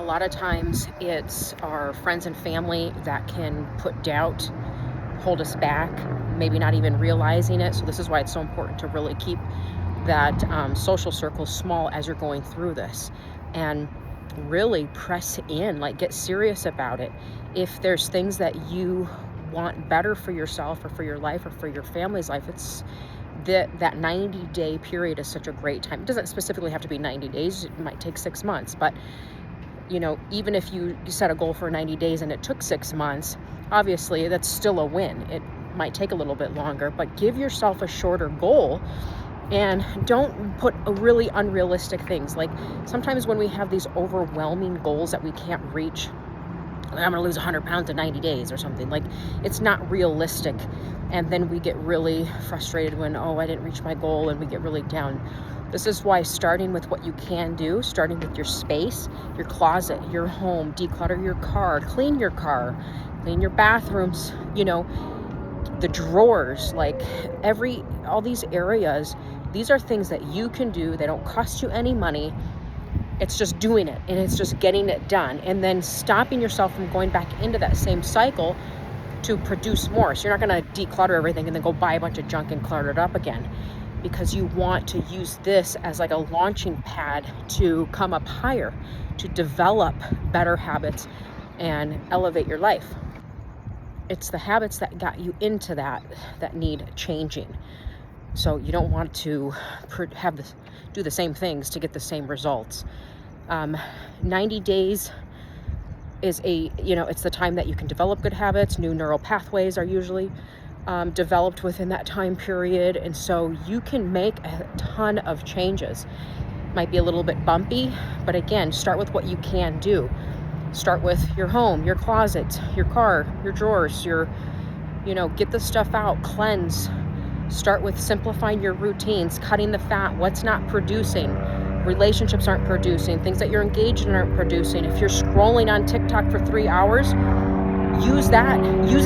lot of times it's our friends and family that can put doubt, hold us back, maybe not even realizing it. So this is why it's so important to really keep that social circle small as you're going through this, and really press in, like get serious about it. If there's things that you want better for yourself or for your life or for your family's life, it's that 90-day period is such a great time. It doesn't specifically have to be 90 days. It might take 6 months, but even if you set a goal for 90 days and it took 6 months, obviously that's still a win. It might take a little bit longer, but give yourself a shorter goal and don't put really unrealistic things. Like sometimes when we have these overwhelming goals that we can't reach, like I'm going to lose 100 pounds in 90 days or something, like it's not realistic. And then we get really frustrated when, I didn't reach my goal, and we get really down. This is why starting with what you can do, starting with your space, your closet, your home, declutter your car, clean your bathrooms, the drawers, like all these areas. These are things that you can do. They don't cost you any money. It's just doing it, and it's just getting it done, and then stopping yourself from going back into that same cycle to produce more. So you're not going to declutter everything and then go buy a bunch of junk and clutter it up again, because you want to use this as like a launching pad to come up higher, to develop better habits and elevate your life. It's the habits that got you into that need changing. So you don't want to do the same things to get the same results. 90 days is it's the time that you can develop good habits. New neural pathways are usually developed within that time period. And so you can make a ton of changes. Might be a little bit bumpy, but again, start with what you can do. Start with your home, your closet, your car, your drawers, get the stuff out, cleanse. Start with simplifying your routines, cutting the fat, what's not producing. Relationships aren't producing, things that you're engaged in aren't producing. If you're scrolling on TikTok for 3 hours, use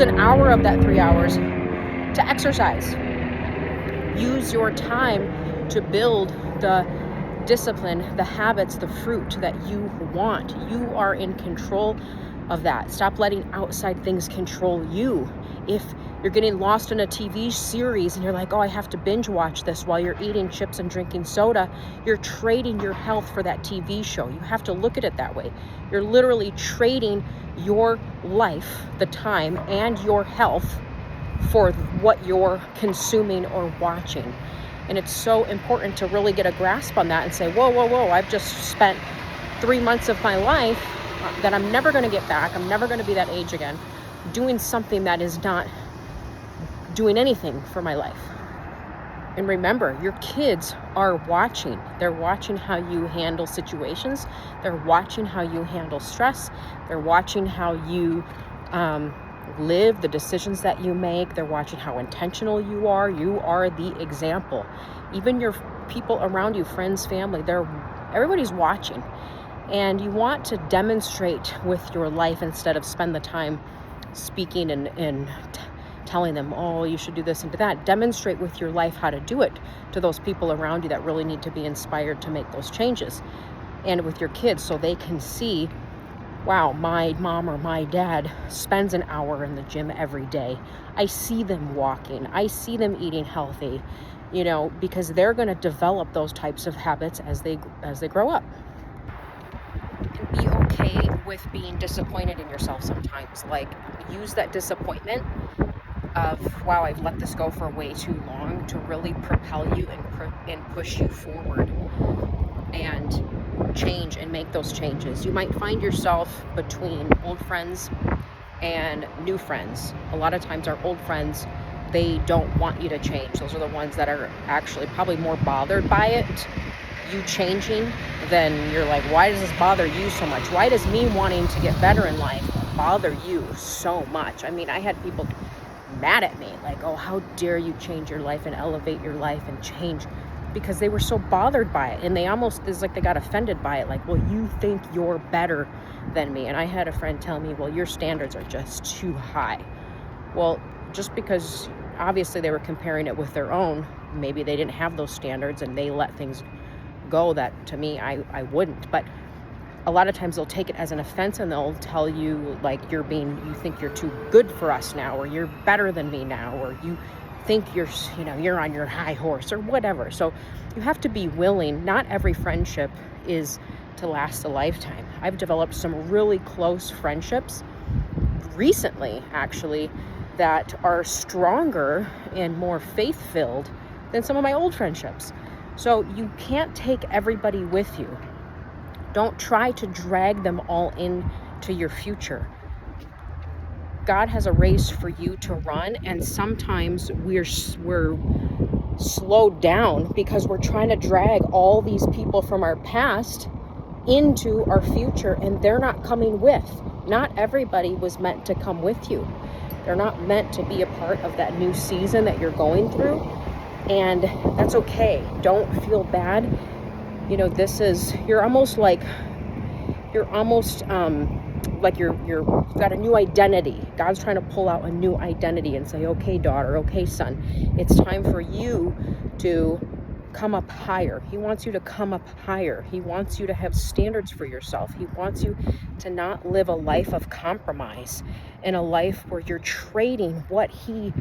an hour of that 3 hours to exercise. Use your time to build the discipline, the habits, the fruit that you want. You are in control of that. Stop letting outside things control you. If you're getting lost in a TV series and you're like, I have to binge watch this while you're eating chips and drinking soda, you're trading your health for that TV show. You have to look at it that way. You're literally trading your life, the time, and your health for what you're consuming or watching. And it's so important to really get a grasp on that and say, whoa, I've just spent 3 months of my life that I'm never going to get back. I'm never going to be that age again, doing something that is not doing anything for my life. And remember, your kids are watching. They're watching how you handle situations. They're watching how you handle stress. They're watching how you live, the decisions that you make. They're watching how intentional you are. You are the example. Even your people around you, friends, family, everybody's watching. And you want to demonstrate with your life instead of spend the time speaking and telling them, you should do this and do that. Demonstrate with your life how to do it to those people around you that really need to be inspired to make those changes. And with your kids, so they can see, wow, my mom or my dad spends an hour in the gym every day. I see them walking. I see them eating healthy, because they're going to develop those types of habits as they grow up. And be okay with being disappointed in yourself sometimes. Like, use that disappointment of, wow, I've let this go for way too long, to really propel you and push you forward and change and make those changes. You might find yourself between old friends and new friends. A lot of times our old friends, they don't want you to change. Those are the ones that are actually probably more bothered by it, you changing, then you're like, why does this bother you so much? Why does me wanting to get better in life bother you so much? I mean, I had people mad at me, like, how dare you change your life and elevate your life and change, because they were so bothered by it, and it's like they got offended by it, like, well, you think you're better than me. And I had a friend tell me, well, your standards are just too high. Well, just because obviously they were comparing it with their own, maybe they didn't have those standards and they let things go that to me I wouldn't. But a lot of times they'll take it as an offense, and they'll tell you like you think you're too good for us now, or you're better than me now, or you think you're on your high horse or whatever. So you have to be willing. Not every friendship is to last a lifetime. I've developed some really close friendships recently, actually, that are stronger and more faith-filled than some of my old friendships. So you can't take everybody with you. Don't try to drag them all into your future. God has a race for you to run, and sometimes we're slowed down because we're trying to drag all these people from our past into our future, and they're not coming with. Not everybody was meant to come with you. They're not meant to be a part of that new season that you're going through, and that's okay. Don't feel bad. You're almost like you've got a new identity. God's trying to pull out a new identity and say, okay, daughter, okay, son, it's time for you to come up higher. He wants you to come up higher. He wants you to have standards for yourself. He wants you to not live a life of compromise and a life where you're trading what he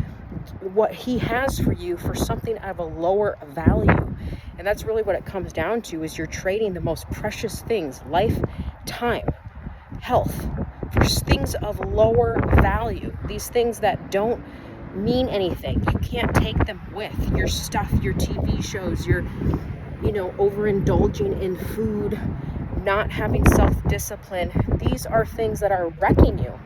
has for you for something of a lower value. And that's really what it comes down to, is you're trading the most precious things, life, time, health, for things of lower value. These things that don't mean anything. You can't take them with your stuff, your TV shows, your overindulging in food, not having self-discipline. These are things that are wrecking you.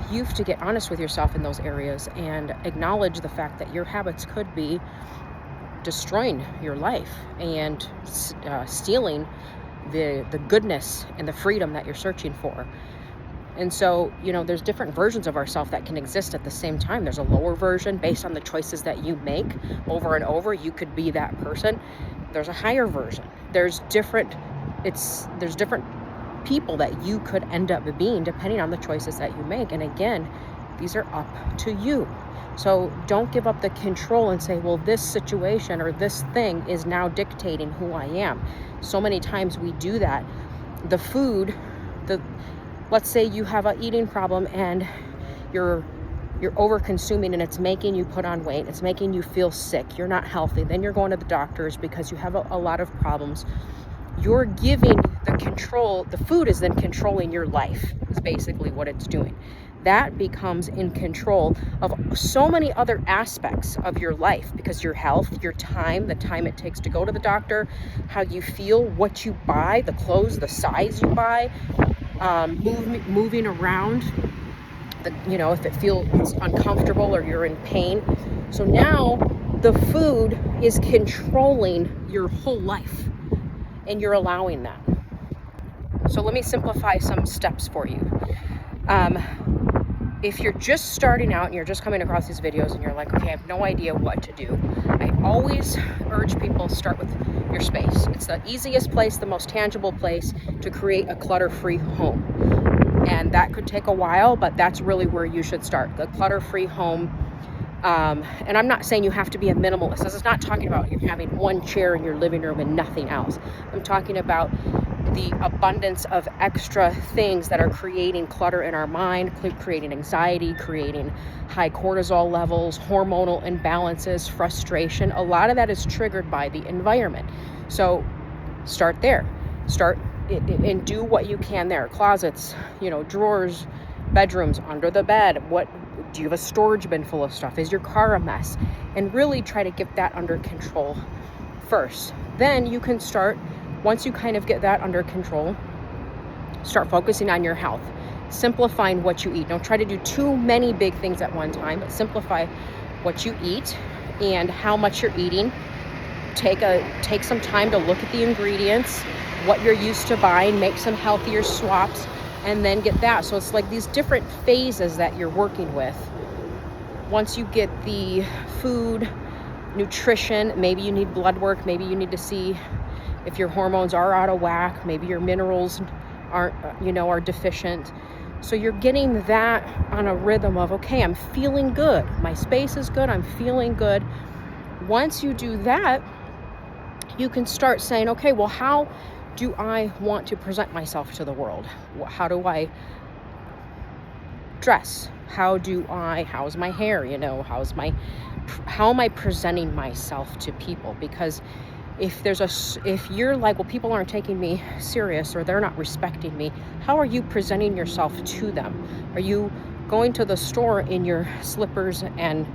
You have to get honest with yourself in those areas and acknowledge the fact that your habits could be destroying your life and stealing the goodness and the freedom that you're searching for. And so, there's different versions of ourselves that can exist at the same time. There's a lower version based on the choices that you make over and over. You could be that person. There's a higher version. There's different people that you could end up being depending on the choices that you make. And again, these are up to you. So don't give up the control and say, well, this situation or this thing is now dictating who I am. So many times we do that. The food, let's say you have an eating problem and you're over consuming, and it's making you put on weight. It's making you feel sick. You're not healthy. Then you're going to the doctors because you have a lot of problems. You're giving the control. The food is then controlling your life, is basically what it's doing. That becomes in control of so many other aspects of your life, because your health, your time, the time it takes to go to the doctor, how you feel, what you buy, the clothes, the size you buy, moving around, if it feels uncomfortable or you're in pain. So now the food is controlling your whole life, and you're allowing that. So let me simplify some steps for you. If you're just starting out and you're just coming across these videos and you're like, okay, I have no idea what to do, I always urge people to start with your space. It's the easiest place, the most tangible place to create a clutter-free home. And that could take a while, but that's really where you should start, the clutter-free home. And I'm not saying you have to be a minimalist. This is not talking about you having one chair in your living room and nothing else. I'm talking about the abundance of extra things that are creating clutter in our mind, creating anxiety, creating high cortisol levels, hormonal imbalances, frustration. A lot of that is triggered by the environment. So start there. Start and do what you can there. Closets, drawers, bedrooms, under the bed. What do you have? A storage bin full of stuff? Is your car a mess? And really try to get that under control first. Then you can start, once you kind of get that under control, start focusing on your health, simplifying what you eat. Don't try to do too many big things at one time, but simplify what you eat and how much you're eating. Take some time to look at the ingredients, what you're used to buying, make some healthier swaps, and then get that. So it's like these different phases that you're working with. Once you get the food, nutrition, maybe you need blood work, maybe you need to see if your hormones are out of whack, maybe your minerals are deficient. So you're getting that on a rhythm of, okay, I'm feeling good. My space is good. I'm feeling good. Once you do that, you can start saying, okay, well, how do I want to present myself to the world? How do I dress? How's my hair? How am I presenting myself to people? Because if you're like, well, people aren't taking me serious, or they're not respecting me, how are you presenting yourself to them? Are you going to the store in your slippers and,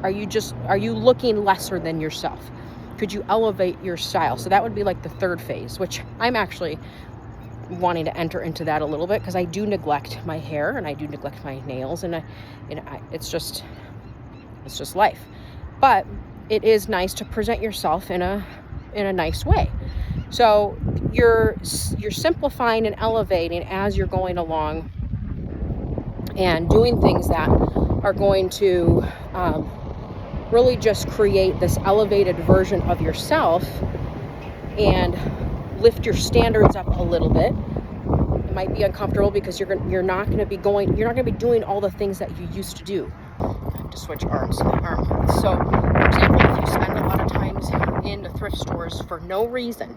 are you looking lesser than yourself? Could you elevate your style? So that would be like the third phase, which I'm actually wanting to enter into that a little bit, because I do neglect my hair and I do neglect my nails, and it's just life. But it is nice to present yourself in a nice way. So you're simplifying and elevating as you're going along, and doing things that are going to really just create this elevated version of yourself and lift your standards up a little bit. It might be uncomfortable because you're not going to be doing all the things that you used to do. I have to switch arm holds. So, for example, if you spend a lot of times in the thrift stores for no reason,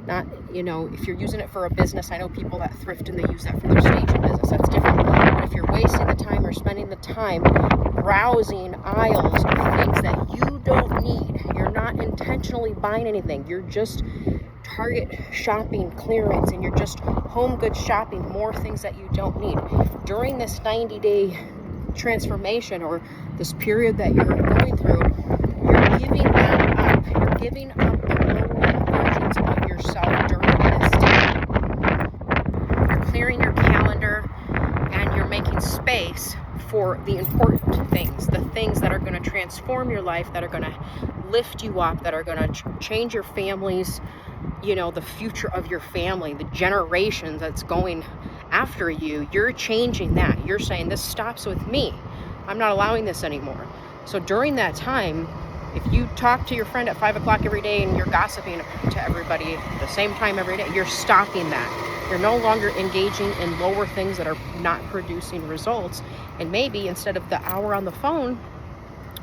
not, if you're using it for a business, I know people that thrift and they use that for their staging business. That's different. But if you're wasting the time or spending the time browsing aisles of things that you don't need, you're not intentionally buying anything. You're just Target shopping clearance, and you're just home goods shopping more things that you don't need. During this 90-day transformation, or this period that you're going through, you're giving that up. You're giving up the lower versions of yourself during this time. You're clearing your calendar, and you're making space for the important things, the things that are going to transform your life, that are going to lift you up, that are going to change your families, the future of your family, the generation that's going after you. You're changing that. You're saying, this stops with me. I'm not allowing this anymore. So during that time, if you talk to your friend at 5 o'clock every day and you're gossiping to everybody at the same time every day, you're stopping that. You're no longer engaging in lower things that are not producing results. And maybe instead of the hour on the phone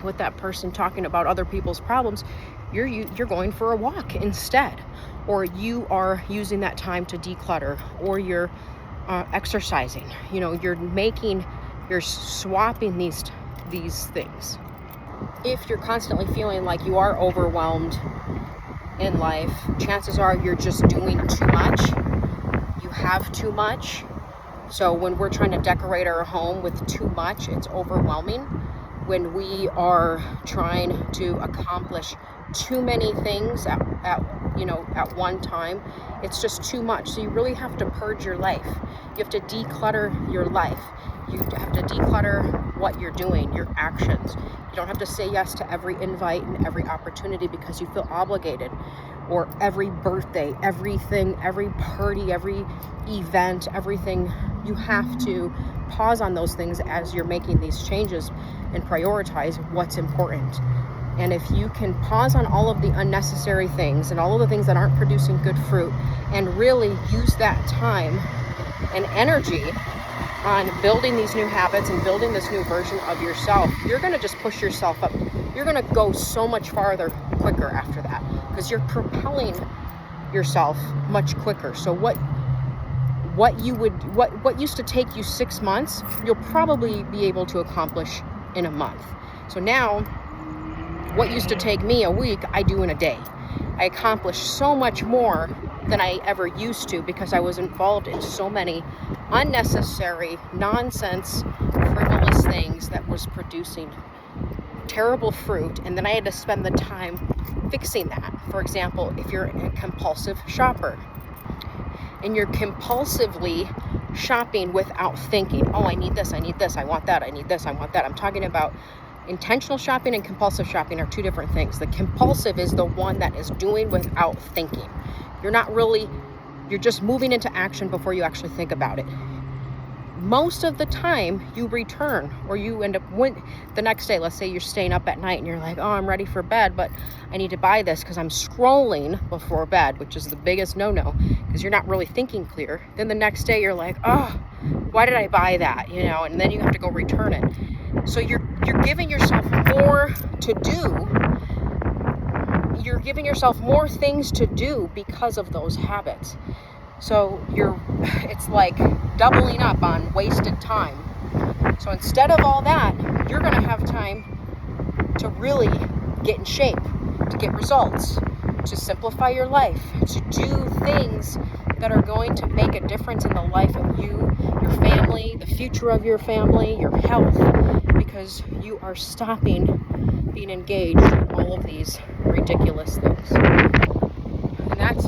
with that person talking about other people's problems, you're going for a walk instead, or you are using that time to declutter, or you're exercising. You're swapping these things. If you're constantly feeling like you are overwhelmed in life, chances are you're just doing too much. You have too much. So when we're trying to decorate our home with too much, it's overwhelming. When we are trying to accomplish too many things at one time, it's just too much. So you really have to purge your life. You have to declutter your life. You have to declutter what you're doing, your actions. You don't have to say yes to every invite and every opportunity because you feel obligated, or every birthday, everything, every party, every event, everything. You have to pause on those things as you're making these changes and prioritize what's important. And if you can pause on all of the unnecessary things and all of the things that aren't producing good fruit, and really use that time and energy on building these new habits and building this new version of yourself, you're going to just push yourself up. You're going to go so much farther quicker after that, because you're propelling yourself much quicker. So what used to take you 6 months, you'll probably be able to accomplish in a month. So now, what used to take me a week, I do in a day. I accomplish so much more than I ever used to, because I was involved in so many unnecessary, nonsense, frivolous things that was producing terrible fruit, and then I had to spend the time fixing that. For example, if you're a compulsive shopper and you're compulsively shopping without thinking, oh, I need this, I want that, I need this, I want that. I'm talking about intentional shopping and compulsive shopping are two different things. The compulsive is the one that is doing without thinking. You're just moving into action before you actually think about it. Most of the time you return, or you end up the next day. Let's say you're staying up at night and you're like, oh, I'm ready for bed, but I need to buy this because I'm scrolling before bed, which is the biggest no-no, because you're not really thinking clear. Then the next day you're like, oh, why did I buy that? And then you have to go return it. So you're giving yourself more to do. you're giving yourself more things to do because of those habits. So it's like doubling up on wasted time. So instead of all that, you're going to have time to really get in shape, to get results, to simplify your life, to do things that are going to make a difference in the life of you, your family, the future of your family, your health, because you are stopping being engaged in all of these ridiculous things. And that's